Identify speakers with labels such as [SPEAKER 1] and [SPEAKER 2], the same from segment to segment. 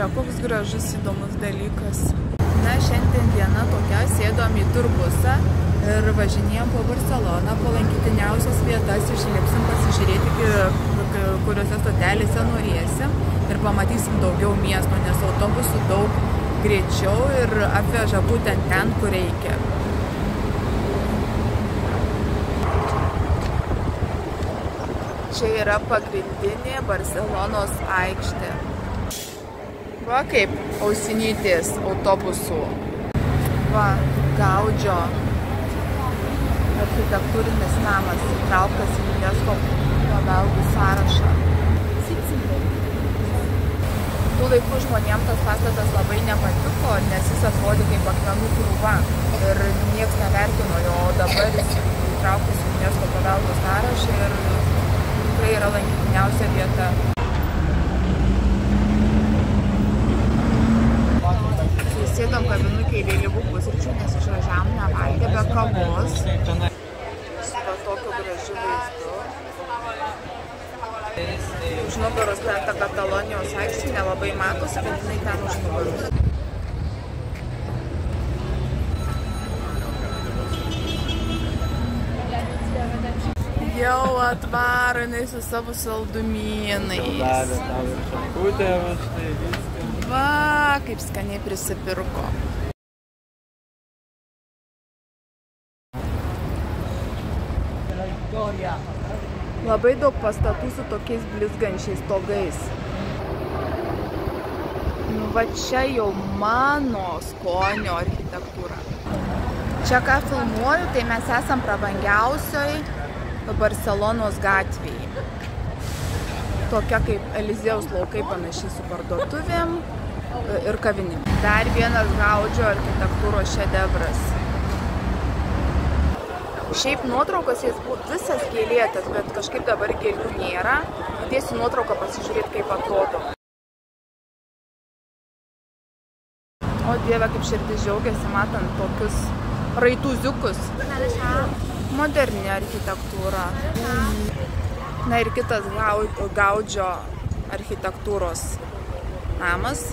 [SPEAKER 1] čia koks gražus įdomus dalykas. Na, šiandien diena tokia, sėdom į turbusą ir važinėjom po Barceloną, po lankytiniausias vietas, išlipsim pasižiūrėti, kuriuose stotelėse norėsim ir pamatysim daugiau miestų, nes autobusų daug greičiau ir atveža būtent ten, kur reikia. Čia yra pagrindinė Barcelonos aikštė. Va kaip ausinytės autobusų. Va, Gaudžio architektūrinis namas įtrauktas į UNESCO paveldų sąrašą. Tų laikų žmonėms tas pastatas labai nepatiko, nes jis atrodė kaip akmenų krūva ir nieks nevertino jo, o dabar jis įtrauktas į UNESCO paveldų sąrašą ir tikrai yra lankytiniausia vieta. Sėdom kavinukėj vėlyvų pusryčių, nes išvažiavom nevalgę be kavos. Su tokiu gražiu vaizdu. Už nugaros ta Katalonijos aikštė nelabai matosi, bet jinai ten už nugaros. Jau atvaro jinai su savo saldumynais. Va, kaip skaniai prisipirko. Labai daug pastatų su tokiais blizgančiais stogais. Nu, va čia jau mano skonio architektūra. Čia ką filmuoju, tai mes esam prabangiausioj Barcelonos gatvėje. Tokia kaip Eliziejaus laukai, panašiai su parduotuvėm ir kavinėm. Dar vienas Gaudžio architektūros šedevras. Šiaip nuotraukos jis buvo visas gėlėtas, bet kažkaip dabar gėlių nėra. Įdėsiu nuotrauką pasižiūrėti, kaip atrodo. O Dieve, kaip širdis džiaugiasi, matant tokius raituziukus. Moderni architektūra. Na ir kitas Gaudžio architektūros namas.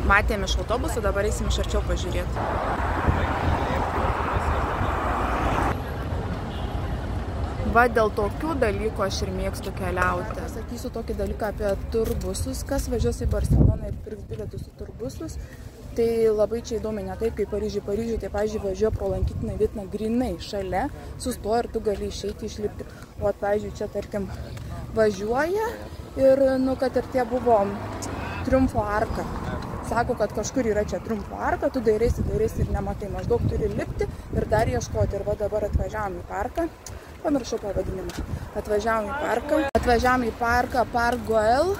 [SPEAKER 1] Matėm iš autobusų, dabar eisim iš arčiau pažiūrėti. Va, dėl tokių dalykų aš ir mėgstu keliauti. Sakysiu tokį dalyką apie turbusus. Kas važiuos į Barceloną ir pirks bilietus į turbusus, tai labai čia įdomi, ne taip kaip Paryžiui. Paryžiui, tai, pavyzdžiui, važiuoja pro lankytiną vietą grinai šalia, sustoja ir tu gali išeiti, išlipti. O, pavyzdžiui, čia, tarkim, važiuoja ir, nu, kad ir tie buvo Triumfo arka. Sako, kad kažkur yra čia Triumfo arka, tu dairaisi ir nematai, maždaug turi lipti ir dar ieškoti. Ir va dabar atvažiavom į parką, pamiršau pavadinimą. Atvažiavom į parką Parc Güell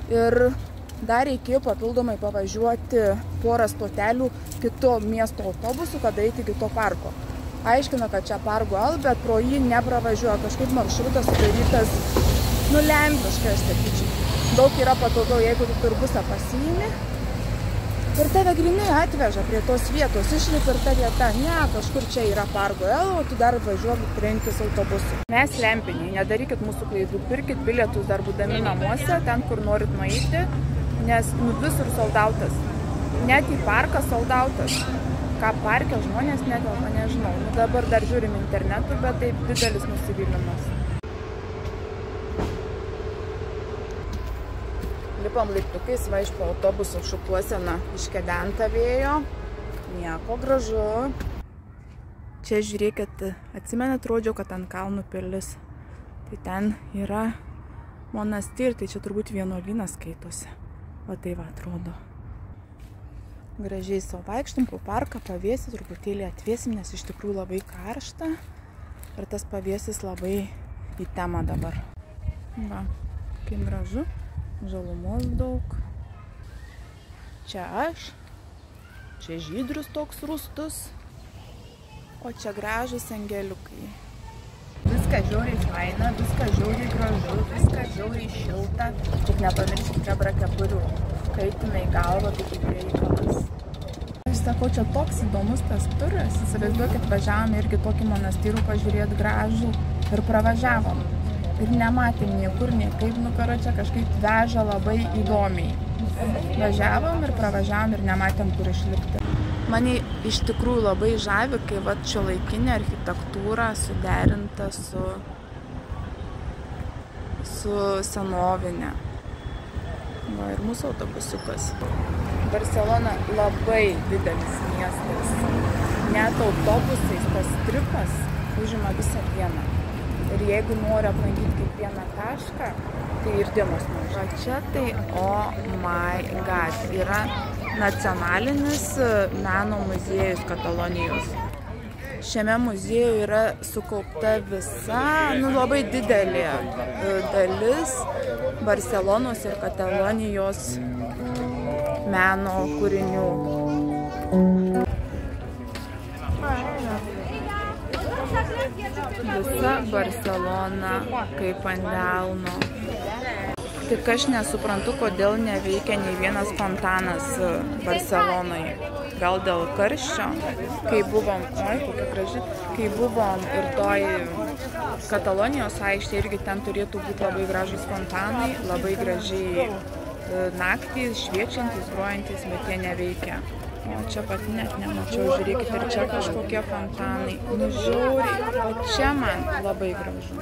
[SPEAKER 1] ir dar reikėjo papildomai pavažiuoti porą stotelių kito miesto autobusų, kad eiti iki to parko. Aiškina, kad čia Parc Güell, bet pro jį nepravažiuoja. Kažkaip maršrutas sudarytas nulembiškai, aš sakyčiau. Daug yra patogiau, jeigu tu turbusą pasiimi ir tave grinai atveža prie tos vietos, išlip ir ta vieta. Ne, kažkur čia yra Parc Güell, o tu dar važiuok trenktis autobusu. Mes lempiniai, nedarykit mūsų klaidų, pirkit bilietus dar būdami namuose, ten kur norit nueiti. Nes visur soldautas. Net į parką soldautas. Ką parke žmonės netelpa, nežinau. Dabar dar žiūrim internetu, bet taip didelis nusivylimas. Lipam laiptukais, va iš po autobuso šukuosena iškedenta vėjo. Nieko, gražu. Čia žiūrėkit, atsimenat, rodžiau, kad ant kalnų pilis. Tai ten yra monastir, tai čia turbūt vienuolynas skaitosi. O tai va atrodo. Gražiai savo vaikštum po parką, pavėsį truputėlį atvėsim, nes iš tikrųjų labai karšta. Ir tas pavėsis labai į temą dabar. Va, kaip gražu. Žalumos daug. Čia aš. Čia žydrius toks rūstus. O čia gražus angeliukai. Viskas žiauriai faina, viskas žiauriai gražu, viskas žiauriai šilta. Tik nepamirškit kebra kepurių. Kaitina į galvą, tai kaip reikalas. Aš sakau, čia toks įdomus tas turas. Įsivaizduokit, važiavom irgi tokį monastyrų pažiūrėti gražų ir pravažiavom. ir nematėm niekur, niekaip, nu karočią kažkaip veža labai įdomiai. Važiavom ir pravažiavom ir nematėm, kur išlipti. Mane iš tikrųjų labai žavi, kai vat šiuolaikinė architektūra suderinta su senovinė. Va, ir mūsų autobusiukas. Barselona labai didelis miestas. Net autobusais tas tripas užima visą dieną. Ir jeigu nori aplankyti kiekvieną tašką, tai ir dienos maža. Čia tai, oh my god, yra nacionalinis meno muziejus Katalonijos. Šiame muziejuje yra sukaupta visa, labai didelė dalis Barselonos ir Katalonijos meno kūrinių. Visa Barselona kaip ant delno. Tik aš nesuprantu, kodėl neveikia nei vienas fontanas Barselonoje. Gal dėl karščio, kai buvom, kai buvom ir toj Katalonijos aikštė, irgi ten turėtų būti labai gražus fontanai, labai gražiai naktį šviečiantis, grojantis, bet jie neveikia. O čia pat net nemačiau, žiūrėkit, ir čia kažkokie fontanai. Nu žiūrėk, o čia man labai gražu.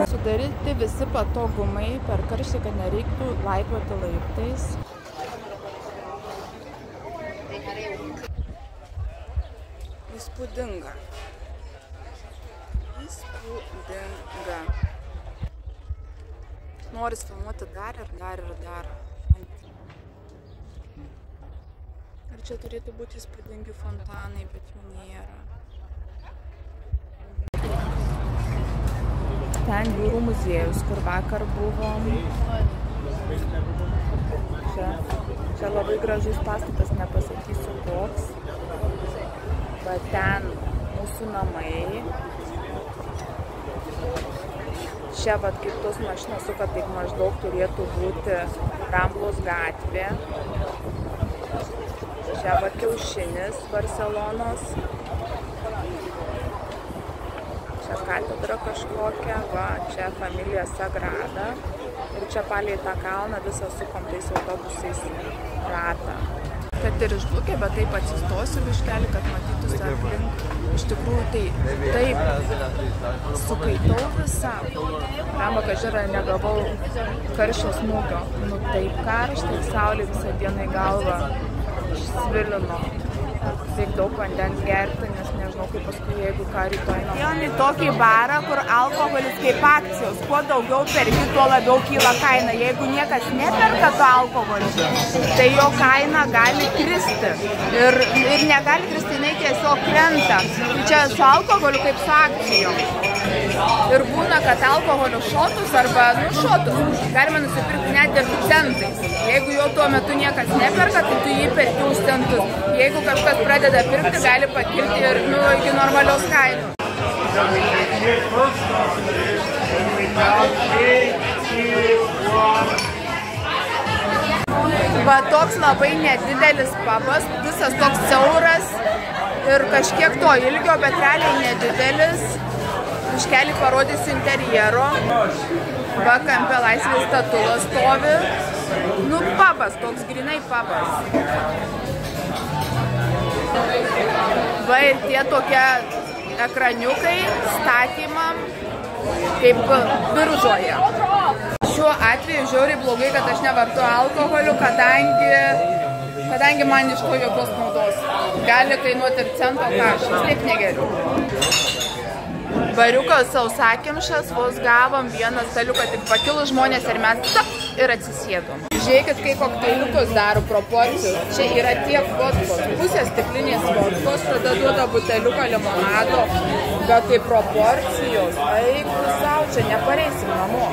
[SPEAKER 1] Sudaryti visi patogumai per karštį, kad nereiktų laipioti laiptais. Įspūdinga. Įspūdinga. Noris filmuoti dar ir dar ir dar. Ir čia turėtų būti įspūdingi fontanai, bet jų nėra. Ten jūrų muziejus, kur vakar buvom. Čia labai gražus pastatas, nepasakysiu koks. Bet ten mūsų namai. Čia vat kaip tos mašinos suka, taip maždaug turėtų būti Ramblos gatvė. Čia vat kiaušinis Barselonos. Čia katedra kažkokia, va, čia Familija Sagrada. Ir čia palei tą kalną visą sukom tais autobusais ratą. Kad ir išblukė, bet taip atsistosiu biškelį, kad matytųsi aplink. Iš tikrųjų, tai taip sukaitau visą. Ramba, kažkai negavau karščio smūgio. Nu taip karštai, saulė visą dieną į galvą svilino. Taip daug vandens gerti, nes nežinau, kaip paskui, jeigu ką rytoj namo. Jom į tokį barą, kur alkoholis kaip akcijos. Kuo daugiau perki, tuo labiau kyla kaina. Jeigu niekas neperka to alkoholio, tai jo kaina gali kristi. Ir negali kristi, jinai tiesiog krenta. Čia su alkoholiu kaip su akcijom. Ir būna, kad alkoholio šotus arba šotus galima nusipirkti net ir centais. Jeigu jo tuo metu niekas neperka, tai tu jį perki už centus. Jeigu kažkas pradeda pirkti, gali pakilti ir iki normalios kainos. Va toks labai nedidelis pabas, visas toks siauras ir kažkiek to ilgio, bet realiai nedidelis. Biškelį parodysiu interjero. Va kampe Laisvės statula stovi. Nu pabas, toks grinai pabas. Va ir tie tokie ekraniukai statymam kaip biržoje. Šiuo atveju žiauriai blogai, kad aš nevartoju alkoholių, kadangi man iš to jokios naudos. Gali kainuoti ir cento, ką aš vis tiek negeriu. Bariukas sausakimšas, vos gavom vieną staliuką, tik pakilus žmonės ir mes ir atsisėdom. Žiūrėkit, kai kokteiliukus daro proporcijos. Čia yra tiek vodkos, pusės stiklinės vodkos, tada duoda buteliuką limonado, bet tai proporcijos. Eik, visau, čia nepareisim namo.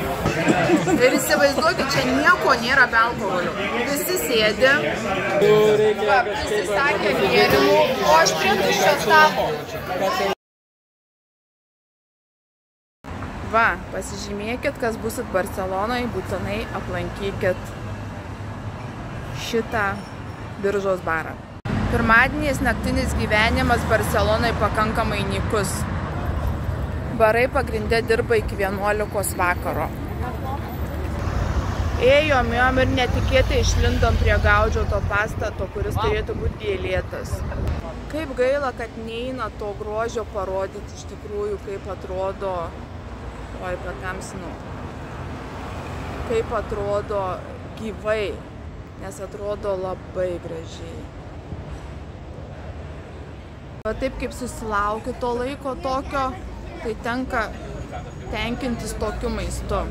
[SPEAKER 1] Ir įsivaizduokit, čia nieko nėra be alkoholio. Visi sėdi, prisisakė gėrimų, o aš prie tuščio stalo. Va, pasižymėkit, kas busit Barcelonoje, būtinai aplankykit šitą Biržos barą. Pirmadieniais naktinis gyvenimas Barcelonoje pakankamai nykus. Barai pagrinde dirba iki 11 vakaro. Ėjom ir netikėtai išlindom prie Gaudžio pastato, kuris turėtų būti gėlėtas. Kaip gaila, kad neina to grožio parodyti iš tikrųjų, kaip atrodo, oi, patamsinu, kaip atrodo gyvai, nes atrodo labai gražiai. Va taip kaip susilaukiu to laiko tokio, tai tenka tenkintis tokiu maistu.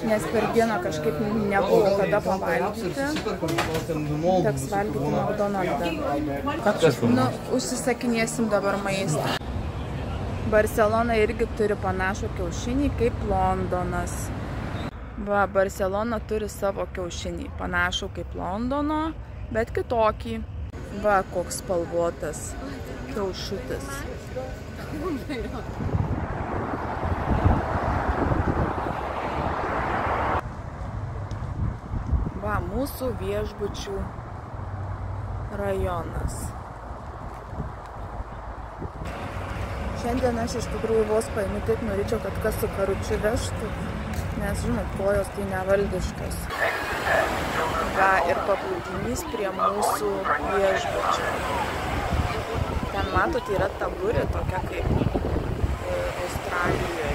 [SPEAKER 1] Nes per dieną kažkaip nebuvo kada pavalgyti. Teks valgyti McDonald'ą. Nu, užsisakinėsim dabar maistą. Barcelona irgi turi panašų kiaušinį kaip Londonas. Va, Barcelona turi savo kiaušinį, panašų kaip Londono, bet kitokį. Va, koks spalvotas kiaušutis. Va, mūsų viešbučių rajonas. Šiandien aš iš tikrųjų vos paėmiau, taip norėčiau, kad kas su karučiu vežtų, nes, žinot, kojos tai nevaldiškas. Va, ir paplūdimys prie mūsų viešbučio. Ten, matot, yra taburė tokia kaip Australijoje.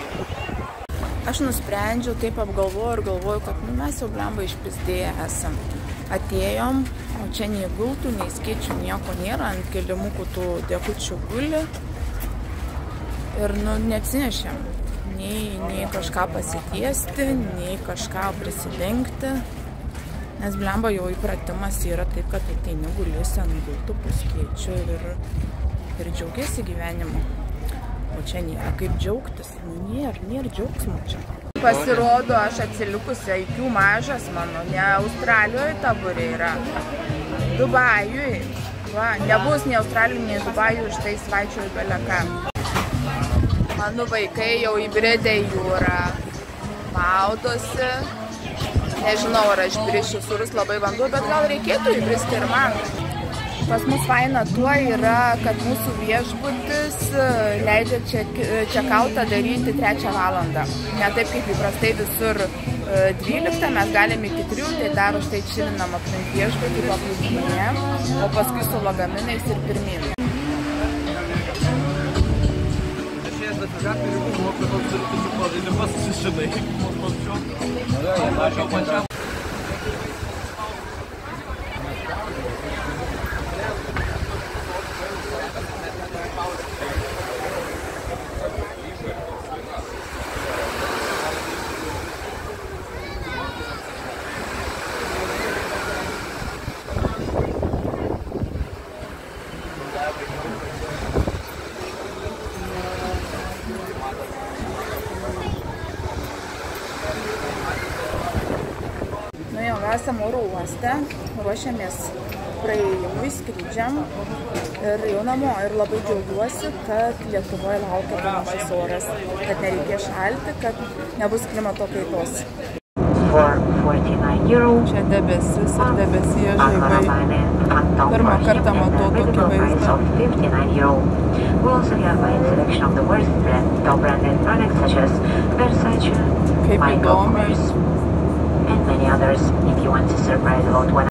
[SPEAKER 1] Aš nusprendžiau, taip apgalvoju, kad mes jau blemba išpizdėję esam. Atėjom, o čia nei gultų, nei skėčių, nieko nėra, ant kilimukų tų dėkučių guli. Ir, neatsinešėm nei kažką pasitiesti, nei kažką prisidengti. Nes blemba jau įpratimas yra taip, kad ateini guliusi ant gultų puskėčių ir džiaugiasi gyvenimu. O čia nėra kaip džiaugtis. Nėra džiaugsmo čia. Pasirodo, aš atsilikusi, IQ mažas mano, ne Australijoje taburė yra. Dubajui. Va, nebus nei Australijų, nei Dubajų, štai svaičioju beleką. Mano vaikai jau įbridę į jūrą. Maudosi. Nežinau, ar aš brišiu, surus labai vanduo, bet gal reikėtų įbristi ir man. Pas mus faina tuo yra, kad mūsų viešbutis leidžia čekautą daryti 3 valandą. Ne taip kaip įprastai visur 12, mes galim iki 3, tai daro štai čilinam aplink viešbutį paplūdimyje, o paskui su lagaminais ir pirmyn. Esam oro uoste, ruošiamės praėjimui, skrydžiam ir jau namo. Ir labai džiaugiuosi, kad Lietuvoje laukia panašus oras, kad nereikės šalti, kad nebus klimato kaitos. Čia debesis ir debesyje žaibai. Pirmą kartą matau tokį vaizdą. Kaip įdomiai.
[SPEAKER 2] And many others if you want to surprise a loved one.